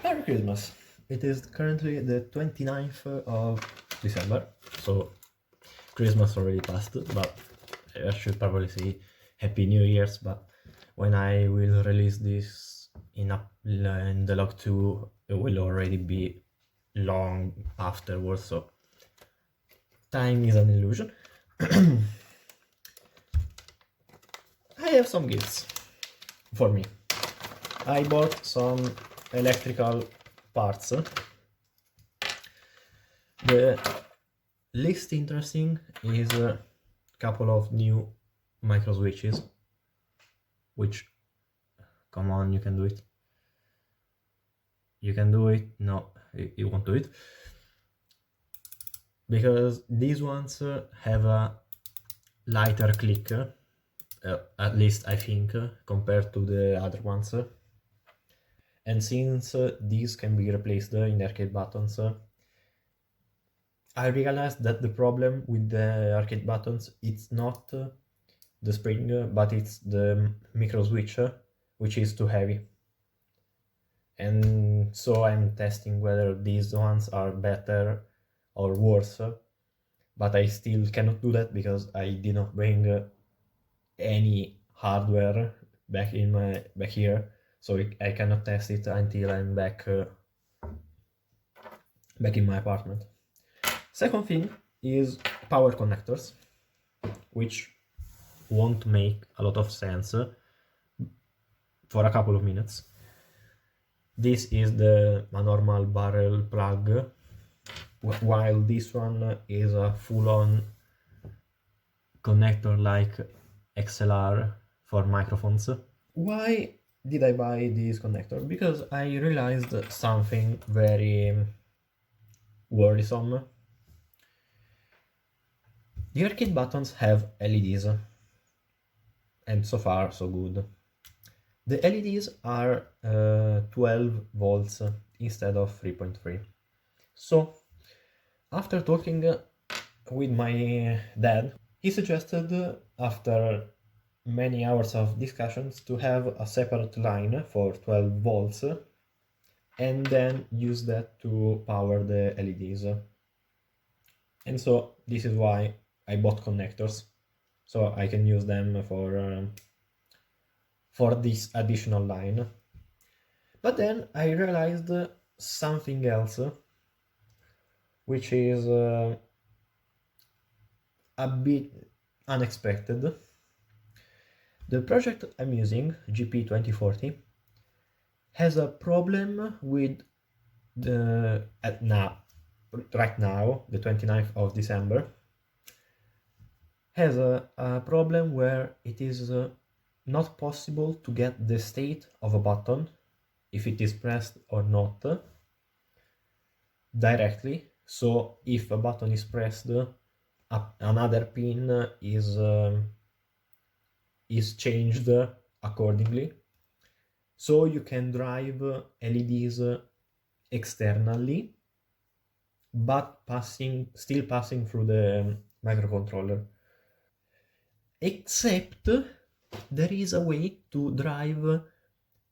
Merry Christmas! It is currently the 29th of December, so Christmas already passed, but I should probably say Happy New Year's, but when I will release this in the log 2, it will already be long afterwards, so time is an illusion. I have some gifts for me. I bought some electrical parts. The least interesting is a couple of new micro switches, which, come on, you can do it. You can do it. No, you won't do it. Because these ones have a lighter click, at least I think, compared to the other ones. And since these can be replaced in arcade buttons, I realized that the problem with the arcade buttons, it's not the spring, but it's the micro switch, which is too heavy. And so I'm testing whether these ones are better or worse, but I still cannot do that because I did not bring any hardware back here, so I cannot test it until I'm back in my apartment. Second thing is power connectors, which won't make a lot of sense for a couple of minutes. This is a normal barrel plug, while this one is a full-on connector like XLR for microphones. Why did I buy this connector? Because I realized something very worrisome. The arcade buttons have LEDs, and so far so good. The LEDs are 12 volts instead of 3.3. So, after talking with my dad, he suggested, after many hours of discussions, to have a separate line for 12 volts and then use that to power the LEDs. And so this is why I bought connectors, so I can use them for this additional line. But then I realized something else, which is a bit unexpected. The project I'm using, GP2040, has a problem with right now, the 29th of December, has a problem where it is not possible to get the state of a button, if it is pressed or not, directly. So if a button is pressed, another pin is changed accordingly. So you can drive LEDs externally, but still passing through the microcontroller. Except there is a way to drive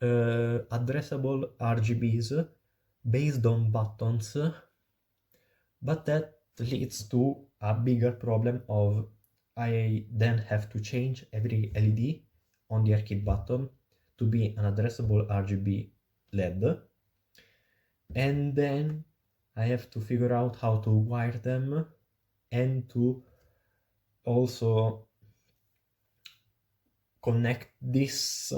addressable RGBs based on buttons, but that leads to a bigger problem of I then have to change every LED on the arcade button to be an addressable RGB LED, and then I have to figure out how to wire them and to also connect this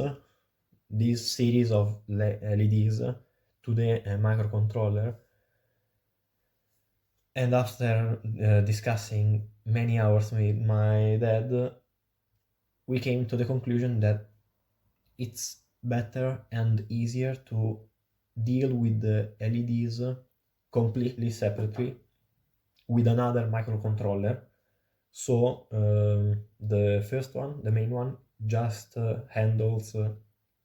series of LEDs to the microcontroller. And after discussing many hours with my dad, we came to the conclusion that it's better and easier to deal with the LEDs completely separately with another microcontroller. So the first one, the main one, just handles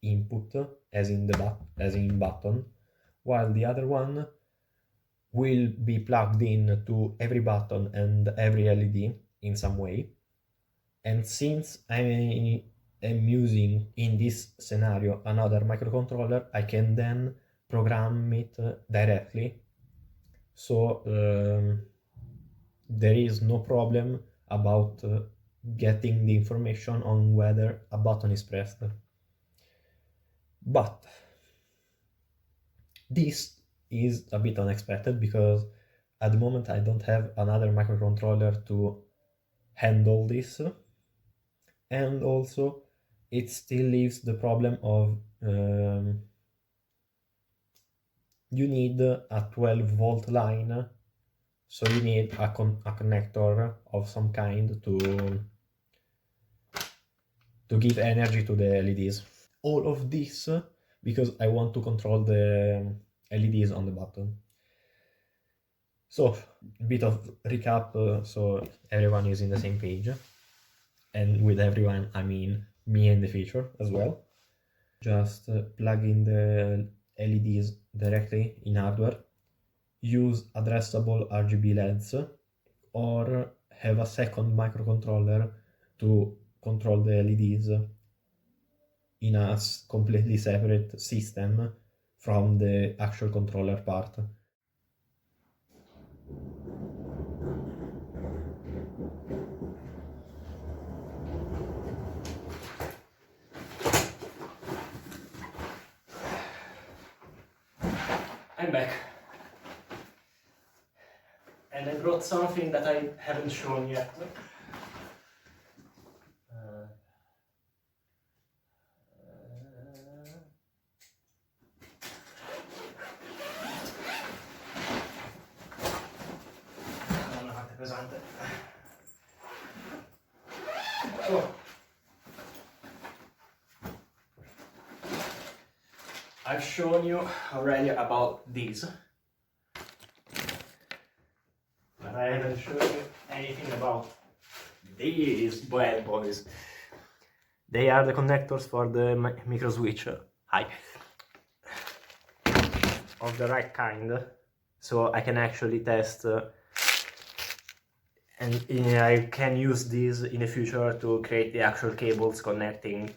input as in button, while the other one will be plugged in to every button and every LED in some way. And since I am using in this scenario another microcontroller, I can then program it directly, so there is no problem about getting the information on whether a button is pressed. But this is a bit unexpected because at the moment I don't have another microcontroller to handle this, and also it still leaves the problem of you need a 12-volt line, so you need a connector of some kind to give energy to the LEDs. All of this because I want to control the LEDs on the button. So, a bit of recap, so everyone is in the same page. And with everyone, I mean me and the feature as well. Just plug in the LEDs directly in hardware, use addressable RGB LEDs, or have a second microcontroller to control the LEDs in a completely separate system from the actual controller part. I'm back. And I brought something that I haven't shown yet. Non la parte pesante. So, I've shown you already about these, but I haven't shown you anything about these bad boys. They are the connectors for the micro switch. Hi. Of the right kind, so I can actually test and I can use these in the future to create the actual cables connecting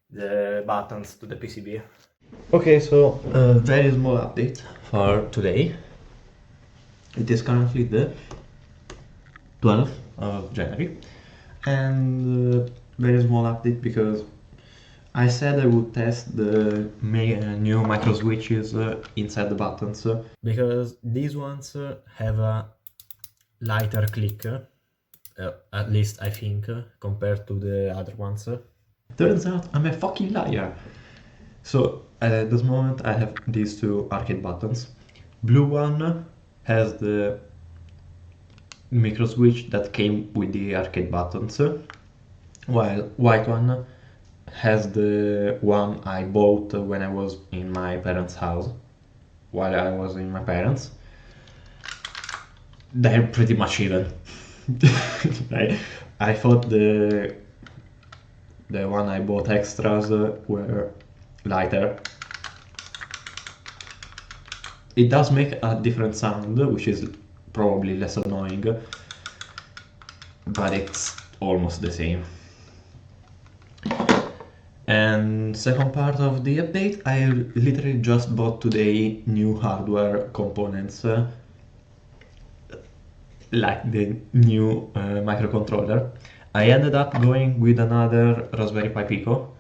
the buttons to the PCB. Okay, so very small update for today. It is currently the 12th of January, and very small update because I said I would test the new micro switches inside the buttons, because these ones have a lighter click, at least I think, compared to the other ones. Turns out I'm a fucking liar. So at this moment I have these two arcade buttons. Blue one has the micro switch that came with the arcade buttons, while white one has the one I bought when I was in my parents' house, while I was in my parents. They're pretty much even. I thought the one I bought extras were lighter. It does make a different sound, which is probably less annoying, but it's almost the same. And second part of the update, I literally just bought today new hardware components, like the new microcontroller. I ended up going with another Raspberry Pi Pico.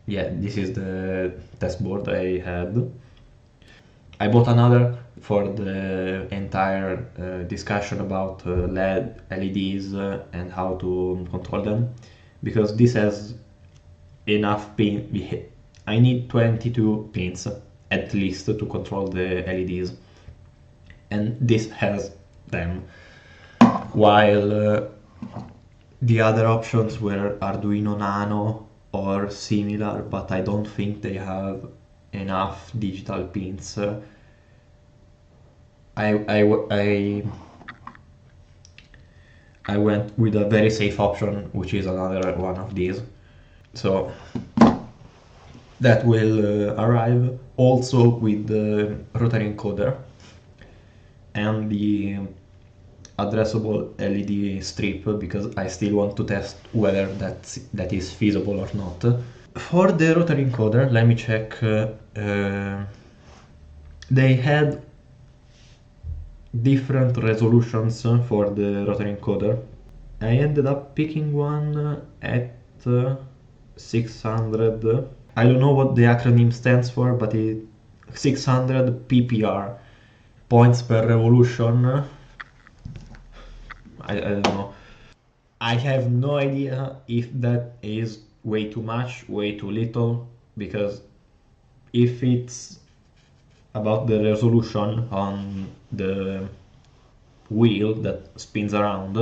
Yeah, this is the test board I had. I bought another for the entire discussion about LEDs and how to control them, because this has enough pin. I need 22 pins at least to control the LEDs, and this has them, while the other options were Arduino Nano or similar, but I don't think they have enough digital pins. I went with a very safe option, which is another one of these. So that will arrive also with the rotary encoder and the addressable LED strip, because I still want to test whether that is feasible or not. For the rotary encoder, let me check they had different resolutions for the rotary encoder. I ended up picking one at 600. I don't know what the acronym stands for, but it 600 PPR, points per revolution. I don't know. I have no idea if that is way too much, way too little, because if it's about the resolution on the wheel that spins around,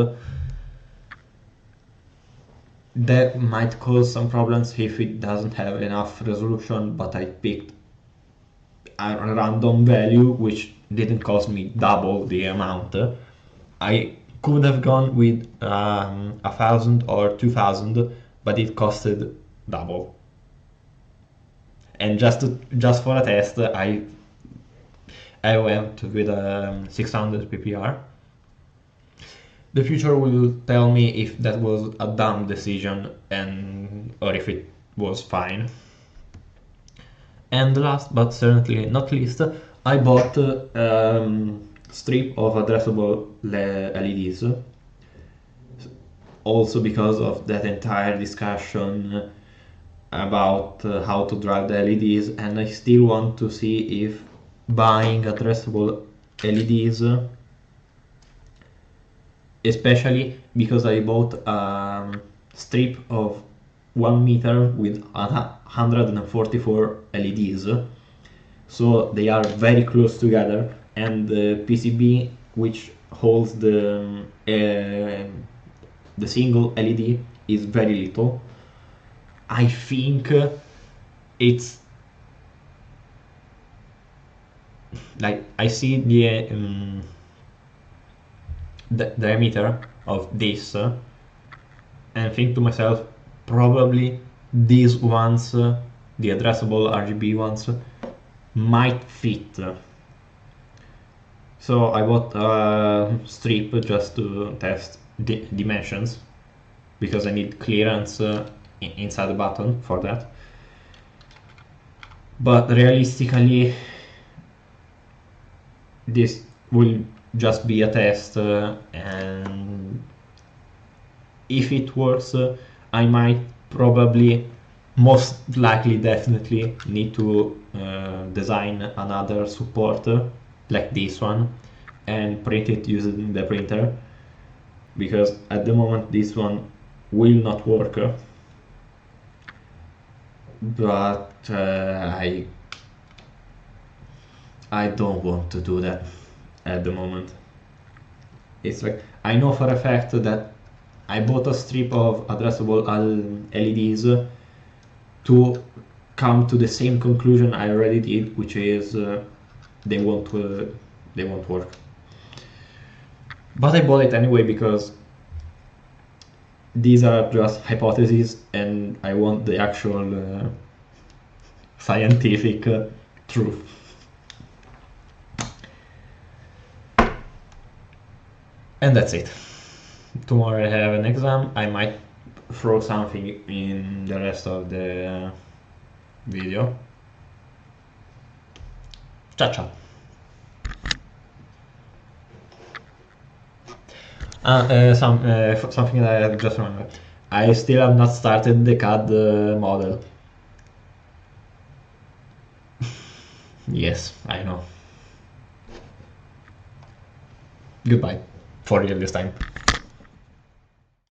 that might cause some problems if it doesn't have enough resolution, but I picked a random value which didn't cost me double the amount. I could have gone with 1,000 or 2,000, but it costed double. And just for a test, I went with 600 PPR. The future will tell me if that was a dumb decision or if it was fine. And last but certainly not least, I bought strip of addressable LEDs, also because of that entire discussion about how to drive the LEDs, and I still want to see if buying addressable LEDs, especially because I bought a strip of 1 meter with 144 LEDs, so they are very close together, and the PCB which holds the single LED is very little. I think it's like I see the diameter of this and think to myself, probably these ones, the addressable RGB ones, might fit. So I bought a strip just to test dimensions, because I need clearance inside the button for that. But realistically, this will just be a test, and if it works, I might probably, most likely, definitely need to design another support like this one and print it using the printer, because at the moment this one will not work. But I don't want to do that at the moment. It's like, I know for a fact that I bought a strip of addressable LEDs to come to the same conclusion I already did, which is they won't work. But I bought it anyway because these are just hypotheses, and I want the actual scientific truth. And that's it. Tomorrow I have an exam. I might throw something in the rest of the video. Ciao ciao. Something that I just remembered. I still have not started the CAD model. Yes, I know. Goodbye. For real this time.